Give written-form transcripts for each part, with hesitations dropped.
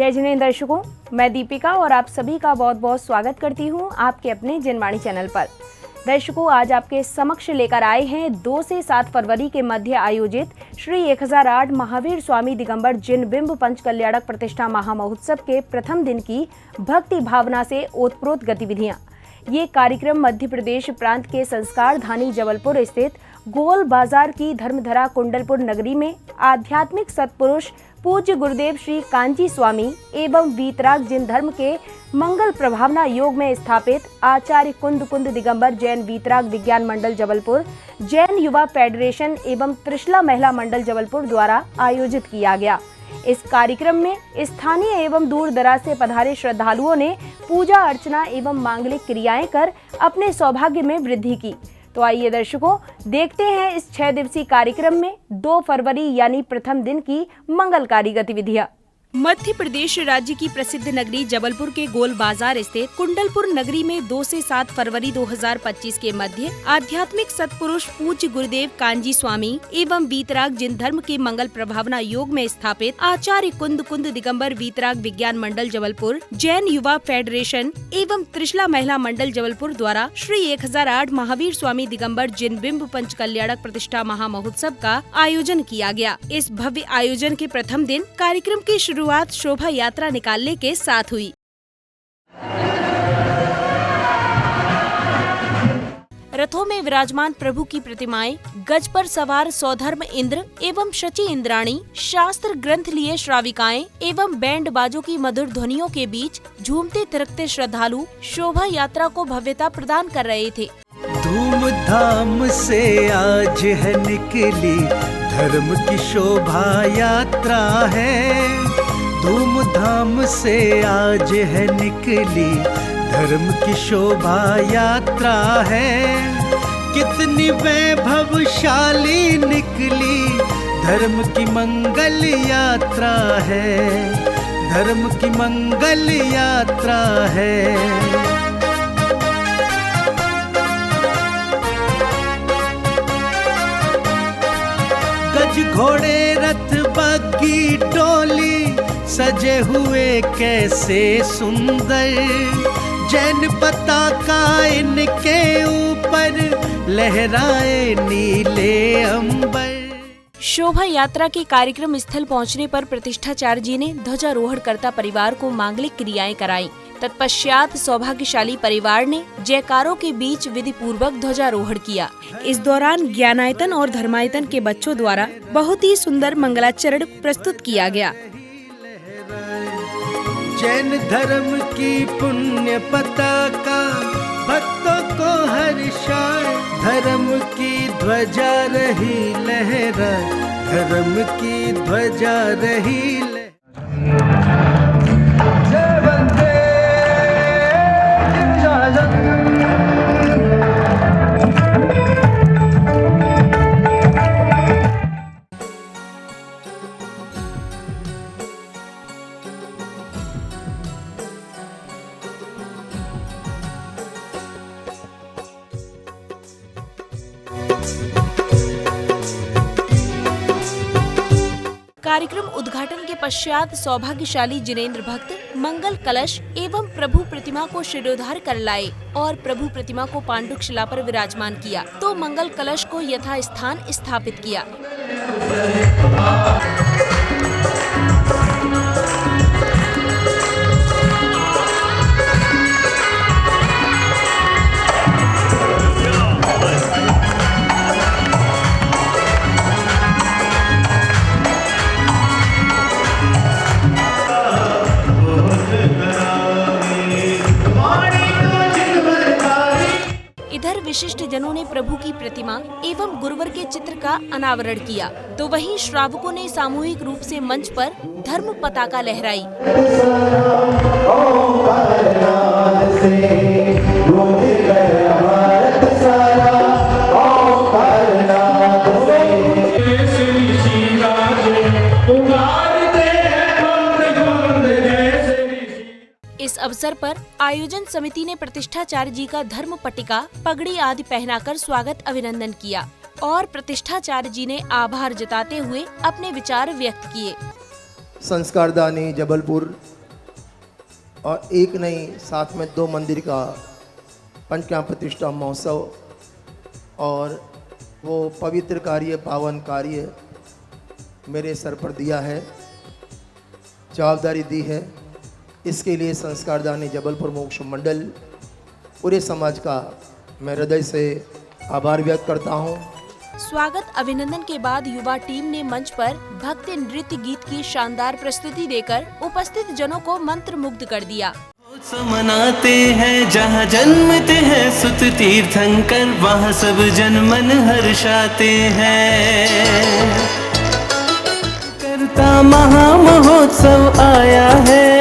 जय जिनेंद्र दर्शकों, मैं दीपिका और आप सभी का बहुत बहुत स्वागत करती हूं आपके अपने जनवाणी चैनल पर। दर्शकों, आज आपके समक्ष लेकर आए हैं 2 से 7 फरवरी के मध्य आयोजित श्री 1008 महावीर स्वामी दिगंबर जिन बिंब पंच कल्याणक प्रतिष्ठा महामहोत्सव के प्रथम दिन की भक्ति भावना से ओतप्रोत गतिविधियां। ये कार्यक्रम मध्य प्रदेश प्रांत के संस्कार धानी जबलपुर स्थित गोल बाजार की धर्मधरा कुंडलपुर नगरी में आध्यात्मिक सत्पुरुष पूज्य गुरुदेव श्री कांजी स्वामी एवं वीतराग जिन धर्म के मंगल प्रभावना योग में स्थापित आचार्य कुंद दिगंबर जैन वीतराग विज्ञान मंडल जबलपुर, जैन युवा फेडरेशन एवं त्रिशला महिला मंडल जबलपुर द्वारा आयोजित किया गया। इस कार्यक्रम में स्थानीय एवं दूर दराज से पधारे श्रद्धालुओं ने पूजा अर्चना एवं मांगलिक क्रियाएं कर अपने सौभाग्य में वृद्धि की। तो आइए दर्शकों, देखते हैं इस 6 दिवसीय कार्यक्रम में 2 फरवरी यानी प्रथम दिन की मंगलकारी गतिविधियां। मध्य प्रदेश राज्य की प्रसिद्ध नगरी जबलपुर के गोल बाजार स्थित कुंडलपुर नगरी में 2 से 7 फरवरी 2025 के मध्य आध्यात्मिक सत्पुरुष पूज्य गुरुदेव कांजी स्वामी एवं वीतराग जिन धर्म के मंगल प्रभावना योग में स्थापित आचार्य कुंद दिगंबर वीतराग विज्ञान मंडल जबलपुर, जैन युवा फेडरेशन एवं त्रिशला महिला मंडल जबलपुर द्वारा श्री 1008 महावीर स्वामी दिगंबर जिन बिंब पंच कल्याणक प्रतिष्ठा महामहोत्सव का आयोजन किया गया। इस भव्य आयोजन के प्रथम दिन कार्यक्रम की शुरुआत शोभा यात्रा निकालने के साथ हुई। रथों में विराजमान प्रभु की प्रतिमाएं, गज पर सवार सौधर्म इंद्र एवं शची इंद्राणी, शास्त्र ग्रंथ लिए श्राविकाएं एवं बैंड बाजों की मधुर ध्वनियों के बीच झूमते थिरकते श्रद्धालु शोभा यात्रा को भव्यता प्रदान कर रहे थे। धूमधाम से आज है निकली धर्म की शोभा यात्रा है। धूमधाम से आज है निकली धर्म की शोभा यात्रा है। कितनी वैभवशाली निकली धर्म की मंगल यात्रा है। धर्म की मंगल यात्रा है। घोड़े रथ बग्गी डोली सजे हुए कैसे सुंदर, जैन पताका इनके ऊपर लहराए नीले अंबर। शोभा यात्रा के कार्यक्रम स्थल पहुंचने पर प्रतिष्ठाचार्य जी ने ध्वजारोहण करता परिवार को मांगलिक क्रियाएं कराई। तत्पश्चात सौभाग्यशाली परिवार ने जयकारों के बीच विधि पूर्वक ध्वजारोहण किया। इस दौरान ज्ञानायतन और धर्मायतन के बच्चों द्वारा बहुत ही सुंदर मंगलाचरण प्रस्तुत किया गया। जैन धर्म की पुण्य पताका भक्तों को हर्षाए, धर्म की ध्वजा रही लहरा, धर्म की ध्वजा रही लहरा। कार्यक्रम उद्घाटन के पश्चात सौभाग्यशाली जिनेंद्र भक्त मंगल कलश एवं प्रभु प्रतिमा को शिरोधार कर लाए और प्रभु प्रतिमा को पांडुक शिला पर विराजमान किया तो मंगल कलश को यथा स्थान स्थापित किया। इधर विशिष्ट जनों ने प्रभु की प्रतिमा एवं गुरुवर के चित्र का अनावरण किया तो वहीं श्रावकों ने सामूहिक रूप से मंच पर धर्म पताका लहराई। इस अवसर पर आयोजन समिति ने प्रतिष्ठाचार्य जी का धर्म पट्टिका, पगड़ी आदि पहनाकर स्वागत अभिनंदन किया और प्रतिष्ठाचार्य जी ने आभार जताते हुए अपने विचार व्यक्त किए। संस्कारदानी जबलपुर और एक नहीं, साथ में 2 मंदिर का पंचकर्म प्रतिष्ठा महोत्सव और वो पवित्र कार्य, पावन कार्य मेरे सर पर दिया है, जवाबदारी दी है। इसके लिए संस्कारदानी जबलपुर मोक्ष मंडल पूरे समाज का मैं हृदय से आभार व्यक्त करता हूँ। स्वागत अभिनंदन के बाद युवा टीम ने मंच पर भक्ति नृत्य गीत की शानदार प्रस्तुति देकर उपस्थित जनों को मंत्र मुग्ध कर दिया। मनाते हैं जहाँ जन्मते हैं सुत तीर्थंकर, वहाँ सब जन मन हर्षाते हैं। करता महा महोत्सव आया है।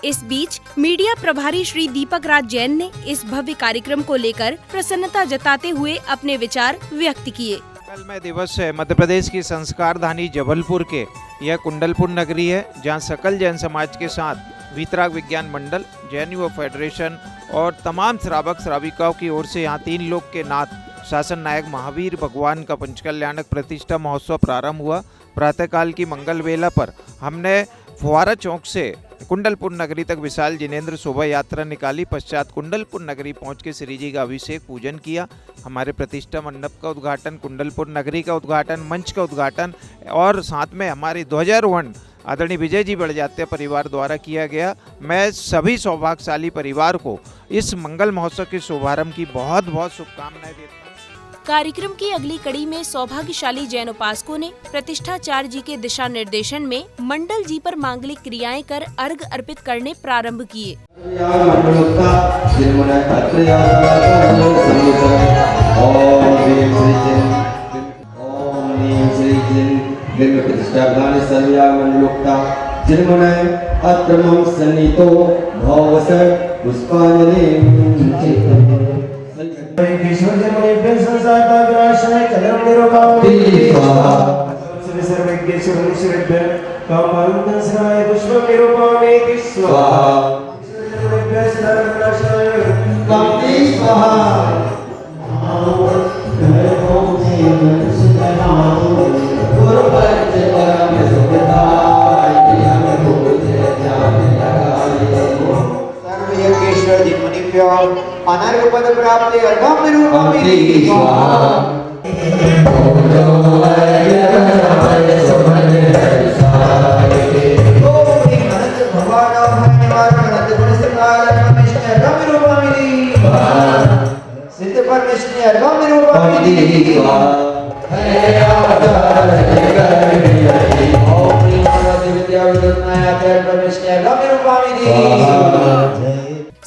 इस बीच मीडिया प्रभारी श्री दीपक राज जैन ने इस भव्य कार्यक्रम को लेकर प्रसन्नता जताते हुए अपने विचार व्यक्त किए। कल दिवस है मध्य प्रदेश की संस्कारधानी जबलपुर के यह कुंडलपुर नगरी है, जहां सकल जैन समाज के साथ वीतराग विज्ञान मंडल, जैन युवा फेडरेशन और तमाम श्रावक श्राविकाओं की ओर से यहाँ 3 लोक के नाथ शासन नायक महावीर भगवान का पंचकल्याणक प्रतिष्ठा महोत्सव प्रारंभ हुआ। प्रातःकाल की मंगल वेला पर हमने फुवारा चौक से कुंडलपुर नगरी तक विशाल जिनेंद्र शोभा यात्रा निकाली। पश्चात कुंडलपुर नगरी पहुंच के श्री जी का अभिषेक पूजन किया। हमारे प्रतिष्ठा मंडप का उद्घाटन, कुंडलपुर नगरी का उद्घाटन, मंच का उद्घाटन और साथ में हमारी ध्वजारोहण आदरणीय विजय जी बड़जात्या परिवार द्वारा किया गया। मैं सभी सौभाग्यशाली परिवार को इस मंगल महोत्सव के शुभारंभ की बहुत बहुत शुभकामनाएं देता हूँ। कार्यक्रम की अगली कड़ी में सौभाग्यशाली जैन उपासकों ने प्रतिष्ठाचार्य जी के दिशा निर्देशन में मंडल जी पर मांगलिक क्रियाएं कर अर्घ अर्पित करने प्रारंभ किए। अनर्घ पद प्राप्ति अर्घम निरूपयामि सिद्ध परमेश्वरी अर्घम निरूपयामि ओम ह्रीं विद्या विदुनाय परमेश्वरी अर्घम निरूपयामि।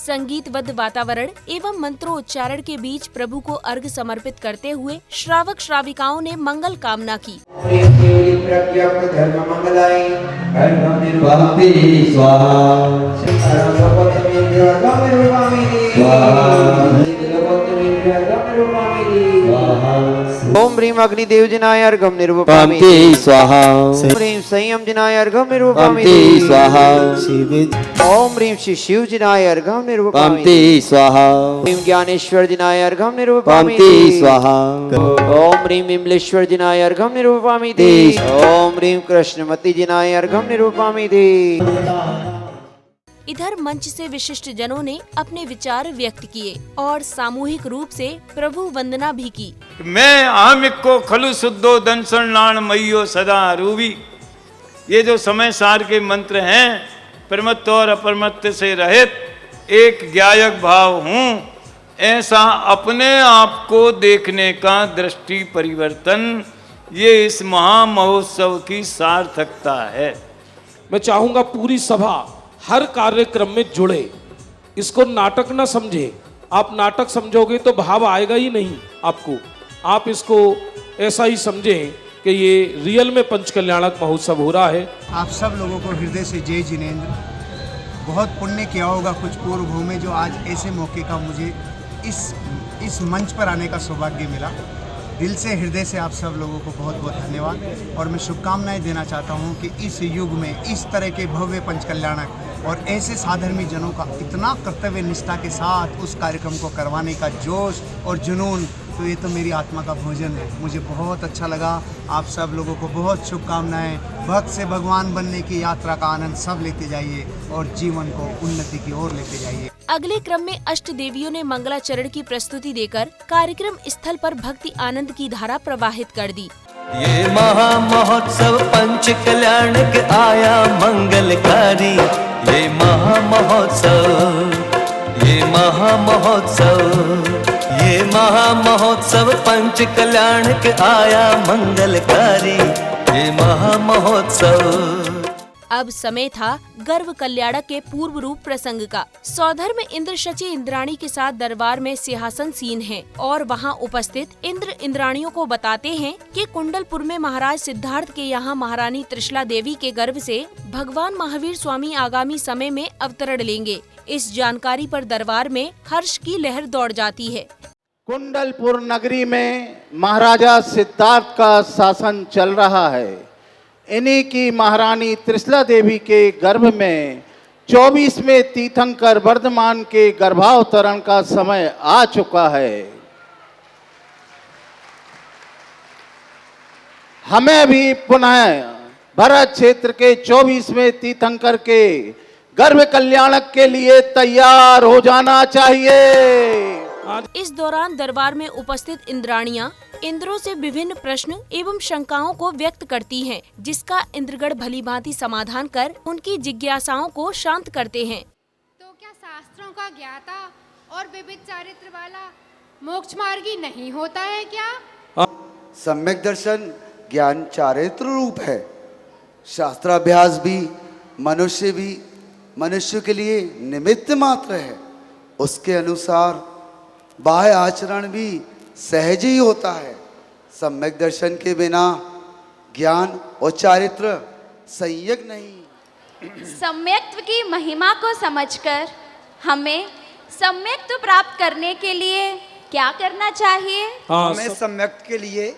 संगीतबद्ध वातावरण एवं मंत्रोच्चारण के बीच प्रभु को अर्घ समर्पित करते हुए श्रावक श्राविकाओं ने मंगल कामना की। ओम ह्रीं अग्निदेव जिनाय अर्घम निरूपयामि स्वाहा। ओम ह्रीं संयम जिनाय अर्घम निरूपयामि स्वाहा। ओम ह्रीं श्री शिव जिनाय अर्घम निरूपयामि स्वाहा। ह्रीं ज्ञानेश्वर जिनाय अर्घम निरूपयामि स्वाहा। ओम ह्रीं विमलेश्वर जिनाय अर्घम निरूपयामि ओम ह्रीं कृष्णमती जिनाय अर्घम निरूपयामि। इधर मंच से विशिष्ट जनों ने अपने विचार व्यक्त किए और सामूहिक रूप से प्रभु वंदना भी की। मैं आमिको खलु शुद्धो दंसनाण मइयो सदा रूबी। ये जो समय सार के मंत्र हैं, प्रमत्त और अपरमत्त से रहित एक ज्ञायक भाव हूँ, ऐसा अपने आप को देखने का दृष्टि परिवर्तन, ये इस महा महोत्सव की सार्थकता है। मैं चाहूँगा पूरी सभा हर कार्यक्रम में जुड़े, इसको नाटक ना समझे। आप नाटक समझोगे तो भाव आएगा ही नहीं आपको। आप इसको ऐसा ही समझें कि ये रियल में पंचकल्याणक महोत्सव हो रहा है। आप सब लोगों को हृदय से जय जिनेंद्र। बहुत पुण्य किया होगा कुछ पूर्व भूमि में, जो आज ऐसे मौके का मुझे इस मंच पर आने का सौभाग्य मिला। दिल से हृदय से आप सब लोगों को बहुत बहुत धन्यवाद और मैं शुभकामनाएं देना चाहता हूं कि इस युग में इस तरह के भव्य पंचकल्याणक और ऐसे साधर्मी जनों का इतना कर्तव्य निष्ठा के साथ उस कार्यक्रम को करवाने का जोश और जुनून तो ये तो मेरी आत्मा का भोजन है। मुझे बहुत अच्छा लगा। आप सब लोगों को बहुत शुभकामनाएं। भक्त से भगवान बनने की यात्रा का आनंद सब लेते जाइए और जीवन को उन्नति की ओर लेते जाइए। अगले क्रम में अष्ट देवियों ने मंगलाचरण की प्रस्तुति देकर कार्यक्रम स्थल पर भक्ति आनंद की धारा प्रवाहित कर दी। ये महा महोत्सव पंच कल्याण के आया मंगलकारी। ये महा महोत्सव, ये महा महोत्सव, ये महा महोत्सव पंच कल्याण के आया मंगलकारी। ये महा महोत्सव। अब समय था गर्व कल्याणक के पूर्व रूप प्रसंग का। सौधर्म इंद्र शची इंद्राणी के साथ दरबार में सिंहासन सीन है और वहां उपस्थित इंद्र इंद्राणियों को बताते हैं कि कुंडलपुर में महाराज सिद्धार्थ के यहाँ महारानी त्रिशला देवी के गर्भ से भगवान महावीर स्वामी आगामी समय में अवतरण लेंगे। इस जानकारी पर दरबार में हर्ष की लहर दौड़ जाती है। कुंडलपुर नगरी में महाराजा सिद्धार्थ का शासन चल रहा है। इन्हीं की महारानी त्रिशला देवी के गर्भ में 24वें तीर्थंकर वर्धमान के गर्भावतरण का समय आ चुका है। हमें भी पुनः भरत क्षेत्र के 24वें तीर्थंकर के गर्भ कल्याणक के लिए तैयार हो जाना चाहिए। इस दौरान दरबार में उपस्थित इंद्राणियां इंद्रों से विभिन्न प्रश्न एवं शंकाओं को व्यक्त करती हैं, जिसका इंद्रगढ़ भलीभांति समाधान कर उनकी जिज्ञासाओं को शांत करते हैं। तो क्या शास्त्रों का ज्ञाता और विविध चारित्र वाला मोक्ष मार्गी नहीं होता है क्या? सम्यक दर्शन ज्ञान चारित्र रूप है। शास्त्राभ्यास भी मनुष्य के लिए निमित्त मात्र है। उसके अनुसार बाह्य आचरण भी सहज ही होता है। सम्यक दर्शन के बिना ज्ञान और चारित्र संयक नहीं। सम्यक्त्व की महिमा को समझकर हमें सम्यक्त्व प्राप्त करने के लिए क्या करना चाहिए? हमें सम्यक्त्व के लिए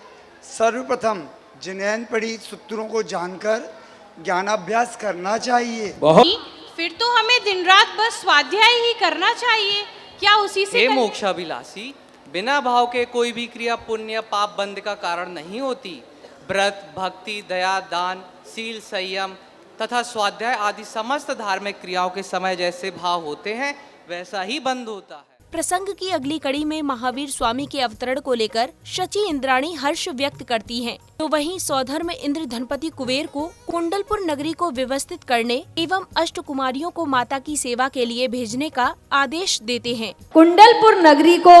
सर्वप्रथम जिनैन पढ़ी सूत्रों को जानकर ज्ञानाभ्यास करना चाहिए। फिर तो हमें दिन रात बस स्वाध्याय ही करना चाहिए। क्या उसी से मोक्षाभिलाषी, बिना भाव के कोई भी क्रिया पुण्य पाप बंध का कारण नहीं होती। व्रत, भक्ति, दया, दान, शील, संयम तथा स्वाध्याय आदि समस्त धार्मिक क्रियाओं के समय जैसे भाव होते हैं वैसा ही बंध होता है। प्रसंग की अगली कड़ी में महावीर स्वामी के अवतरण को लेकर शची इंद्राणी हर्ष व्यक्त करती हैं, तो वहीं सौधर्म इंद्र धनपति कुबेर को कुंडलपुर नगरी को व्यवस्थित करने एवं अष्ट कुमारियों को माता की सेवा के लिए भेजने का आदेश देते हैं। कुंडलपुर नगरी को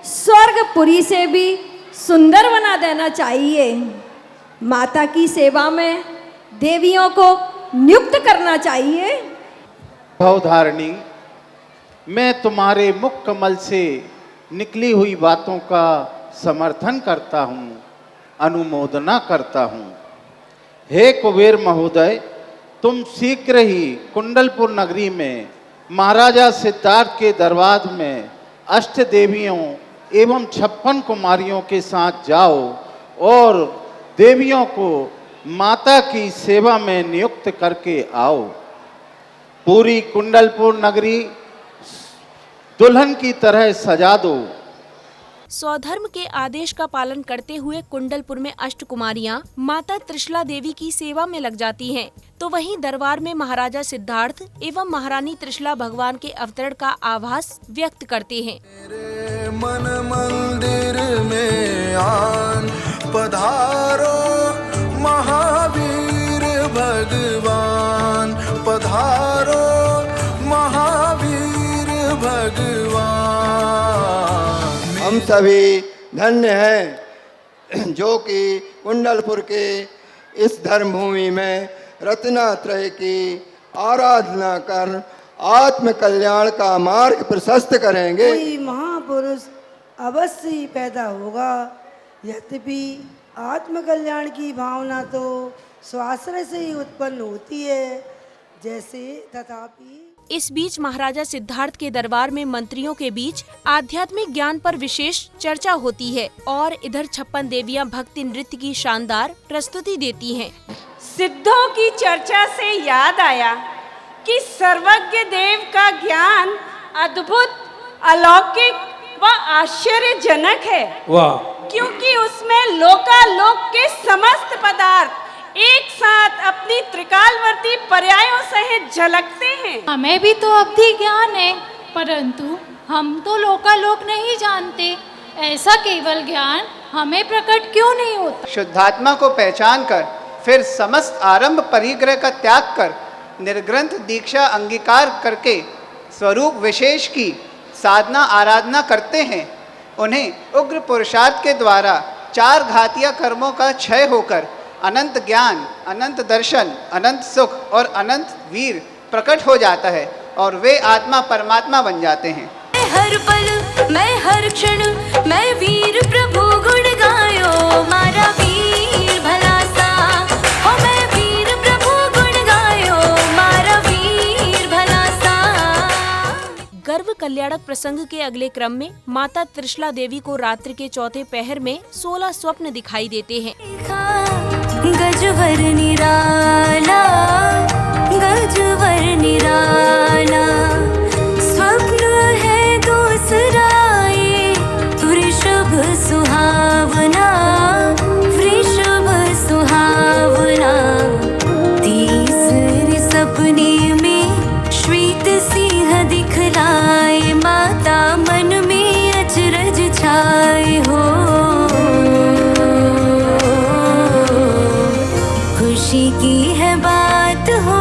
स्वर्गपुरी से भी सुंदर बना देना चाहिए। माता की सेवा में देवियों को नियुक्त करना चाहिए। भवधारिणी, मैं तुम्हारे मुख कमल से निकली हुई बातों का समर्थन करता हूँ, अनुमोदना करता हूँ। हे कुबेर महोदय, तुम शीघ्र ही कुंडलपुर नगरी में महाराजा सिद्धार्थ के दरबार में अष्ट देवियों एवं 56 कुमारियों के साथ जाओ और देवियों को माता की सेवा में नियुक्त करके आओ। पूरी कुंडलपुर नगरी दुल्हन की तरह सजा दो। सौधर्म के आदेश का पालन करते हुए कुंडलपुर में अष्ट कुमारियां माता त्रिशला देवी की सेवा में लग जाती हैं, तो वहीं दरबार में महाराजा सिद्धार्थ एवं महारानी त्रिशला भगवान के अवतरण का आभास व्यक्त करते हैं। मन मंदिर में आन पधारो महावीर भगवान, पधारो महावीर भगवान। हम सभी धन्य हैं जो कि कुंडलपुर के इस धर्मभूमि में रत्नात्रय की आराधना कर आत्म कल्याण का मार्ग प्रशस्त करेंगे। कोई महापुरुष अवश्य ही पैदा होगा। यद्यपि आत्म कल्याण की भावना तो स्वाश्रय से ही उत्पन्न होती है, जैसे तथापि इस बीच महाराजा सिद्धार्थ के दरबार में मंत्रियों के बीच आध्यात्मिक ज्ञान पर विशेष चर्चा होती है और इधर 56 देवियां भक्ति नृत्य की शानदार प्रस्तुति देती हैं। सिद्धों की चर्चा से याद आया कि सर्वज्ञ देव का ज्ञान अद्भुत, अलौकिक वह आश्चर्यजनक है, वाह, क्योंकि उसमें लोकालोक के समस्त पदार्थ एक साथ अपनी त्रिकालवर्ती पर्यायों सहित झलकते हैं। हमें भी तो अवधि ज्ञान है, परंतु हम तो लोकालोक नहीं जानते। ऐसा केवल ज्ञान हमें प्रकट क्यों नहीं होता? शुद्धात्मा को पहचान कर फिर समस्त आरंभ परिग्रह का त्याग कर निर्ग्रंथ दीक्षा अंगीकार करके स्वरूप विशेष की साधना आराधना करते हैं। उन्हें उग्र पुरुषार्थ के द्वारा 4 घातीय कर्मों का क्षय होकर अनंत ज्ञान, अनंत दर्शन, अनंत सुख और अनंत वीर प्रकट हो जाता है और वे आत्मा परमात्मा बन जाते हैं। हर पल मैं हर क्षण मैं वीर प्रभु गुण गायो, मारा वीर भला सा हो, मैं वीर प्रभु गुण गायो, मारा वीर भला सा। गर्व कल्याणक प्रसंग के अगले क्रम में माता त्रिशला देवी को रात्रि के चौथे पहर में 16 स्वप्न दिखाई देते हैं। गजवर निराला, गजवर निराला, स्वप्न है दूसरा ये वृषभ सुहावना, वृषभ सुहावना। तीसरे सपने में श्वेत सिंह दिखलाए, माता मन में अचरज छाए हो। खुशी की है बात हो,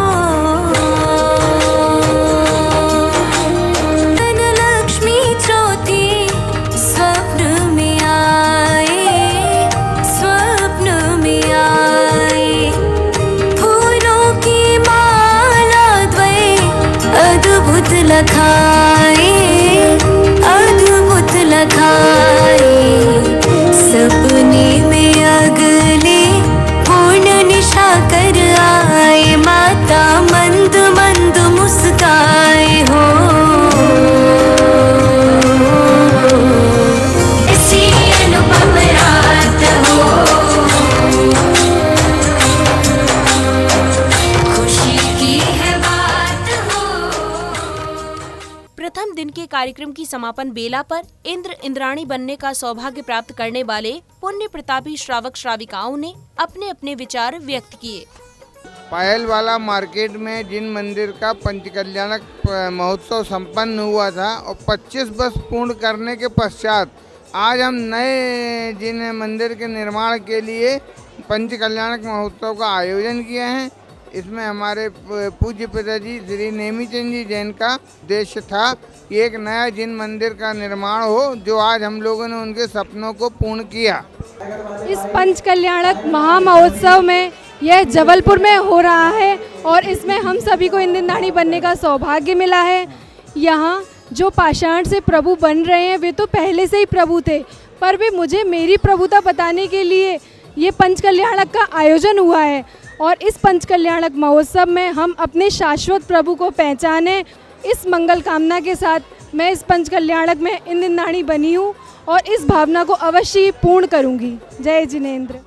धन लक्ष्मी चौथी स्वप्न में आए, स्वप्न में आए। फूलों की माला द्वय अद्भुत लखाए, अद्भुत लखाए। सपने में अगले पूर्ण निशा कर आए, माता मंद मंद मुस्काए हो। ऐसी अनुपम रात हो, खुशी की है बात हो। प्रथम दिन के कार्यक्रम की समापन बेला पर इंद्र इंद्राणी बनने का सौभाग्य प्राप्त करने वाले पुण्य प्रतापी श्रावक श्राविकाओं ने अपने अपने विचार व्यक्त किए। पायल वाला मार्केट में जिन मंदिर का पंचकल्याणक महोत्सव संपन्न हुआ था और 25 वर्ष पूर्ण करने के पश्चात आज हम नए जिन मंदिर के निर्माण के लिए पंचकल्याणक महोत्सव का आयोजन किए हैं। इसमें हमारे पूज्य पिताजी श्री नेमीचंद जी जैन का उद्देश्य था कि एक नया जिन मंदिर का निर्माण हो, जो आज हम लोगों ने उनके सपनों को पूर्ण किया। इस पंचकल्याणक महामहोत्सव में यह जबलपुर में हो रहा है और इसमें हम सभी को इंद्राणी बनने का सौभाग्य मिला है। यहाँ जो पाषाण से प्रभु बन रहे हैं वे तो पहले से ही प्रभु थे, पर वे मुझे मेरी प्रभुता बताने के लिए ये पंचकल्याणक का आयोजन हुआ है और इस पंचकल्याणक महोत्सव में हम अपने शाश्वत प्रभु को पहचाने, इस मंगल कामना के साथ मैं इस पंचकल्याणक में इंद्राणी बनी हूँ और इस भावना को अवश्य पूर्ण करूँगी। जय जिनेंद्र।